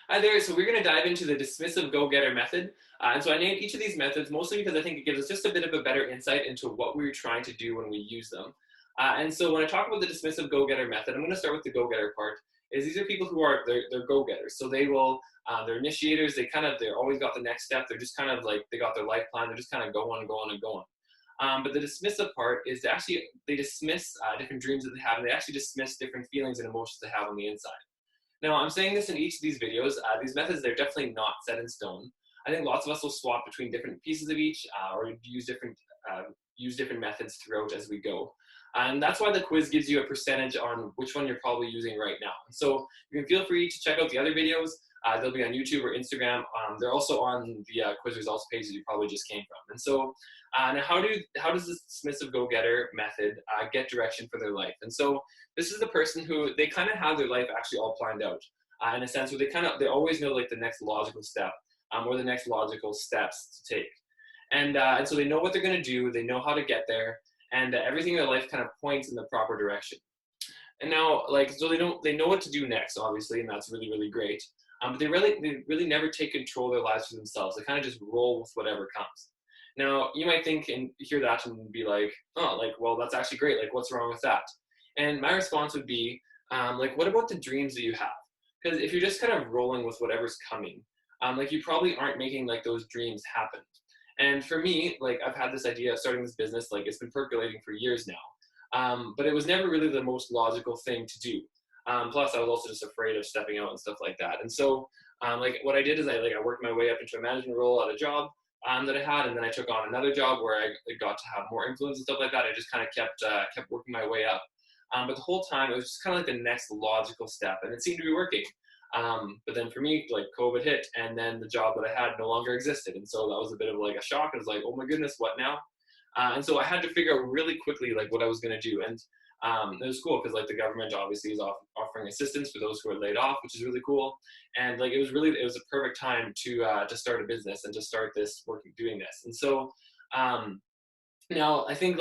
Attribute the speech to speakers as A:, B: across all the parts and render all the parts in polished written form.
A: Hi there. So we're going to dive into the dismissive go-getter method. And so I named each of these methods mostly because I think it gives us just a bit of a better insight into what we're trying to do when we use them. And so when I talk about the dismissive go-getter method, I'm going to start with the go-getter part. Is these are people who are they're go-getters. So they will they're initiators. They're always got the next step. They're just kind of like they got their life plan. They're just kind of going and going and going. But the dismissive part is they dismiss different dreams that they have, and they actually dismiss different feelings and emotions they have on the inside. Now, I'm saying this in each of these videos. These methods, they're definitely not set in stone. I think lots of us will swap between different pieces of each or use different methods throughout as we go. And that's why the quiz gives you a percentage on which one you're probably using right now. And so you can feel free to check out the other videos. They'll be on YouTube or Instagram. They're also on the quiz results page that you probably just came from. And so now how does this dismissive go-getter method get direction for their life? And so this is the person who they kind of have their life actually all planned out in a sense where they always know like the next logical step or the next logical steps to take. And so they know what they're going to do. They know how to get there, and everything in their life kind of points in the proper direction. And now, so they know what to do next, obviously, and that's really, really great. But they really never take control of their lives for themselves. They kind of just roll with whatever comes. Now, you might think and hear that and be like, oh, well, that's actually great. Like, what's wrong with that? And my response would be, what about the dreams that you have? Because if you're just kind of rolling with whatever's coming, you probably aren't making like those dreams happen. And for me, I've had this idea of starting this business, it's been percolating for years now. But it was never really the most logical thing to do. Plus, I was also just afraid of stepping out and stuff like that. And so, what I did is I worked my way up into a management role at a job that I had, and then I took on another job where I got to have more influence and stuff like that. I just kind of kept working my way up. But the whole time, it was just kind of like the next logical step, and it seemed to be working. But then for me, COVID hit, and then the job that I had no longer existed, and so that was a bit of a shock. I was like, oh my goodness, what now? And so I had to figure out really quickly what I was going to do, and it was cool because the government obviously is offering assistance for those who are laid off, which is really cool. And it was a perfect time to start a business and to start doing this. And so now I think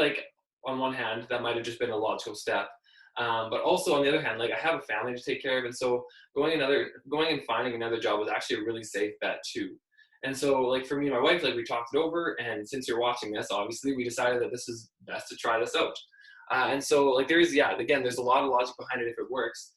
A: on one hand that might have just been a logical step. But also on the other hand, I have a family to take care of, and so going and finding another job was actually a really safe bet too. And so for me and my wife, we talked it over, and since you're watching this, obviously we decided that this is best to try this out. And so there's a lot of logic behind it if it works.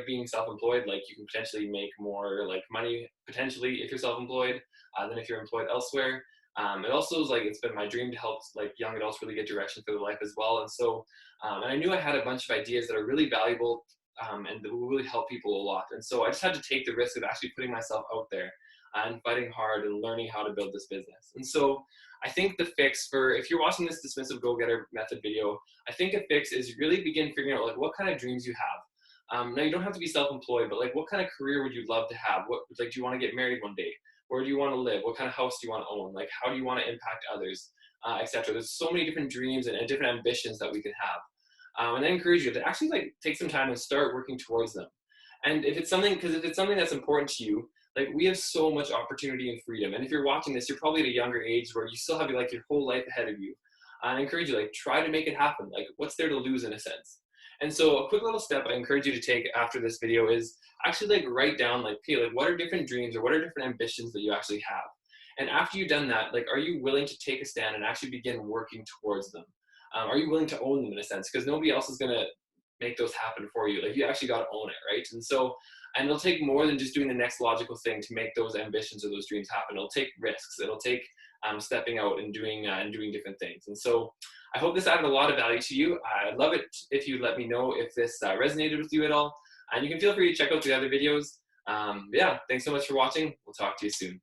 A: Being self-employed, you can potentially make more money potentially if you're self-employed than if you're employed elsewhere. It also is it's been my dream to help young adults really get direction for their life as well. And so, and I knew I had a bunch of ideas that are really valuable and that will really help people a lot. And so I just had to take the risk of actually putting myself out there and fighting hard and learning how to build this business. And so I think the fix if you're watching this dismissive go-getter method video, I think a fix is really begin figuring out what kind of dreams you have. Now you don't have to be self-employed, but what kind of career would you love to have? Do you want to get married one day? Where do you want to live? What kind of house do you want to own? How do you want to impact others, etc. There's so many different dreams and different ambitions that we can have. And I encourage you to actually take some time and start working towards them. And if it's something that's important to you, we have so much opportunity and freedom. And if you're watching this, you're probably at a younger age where you still have your whole life ahead of you. I encourage you, try to make it happen. What's there to lose in a sense? And so a quick little step I encourage you to take after this video is actually write down okay, what are different dreams or what are different ambitions that you actually have? And after you've done that, are you willing to take a stand and actually begin working towards them? Are you willing to own them in a sense? Because nobody else is going to make those happen for you. You actually got to own it, right? And it'll take more than just doing the next logical thing to make those ambitions or those dreams happen. It'll take risks. It'll take stepping out and doing different things. And so I hope this added a lot of value to you. I'd love it if you let me know if this resonated with you at all. And you can feel free to check out the other videos. Yeah, thanks so much for watching. We'll talk to you soon.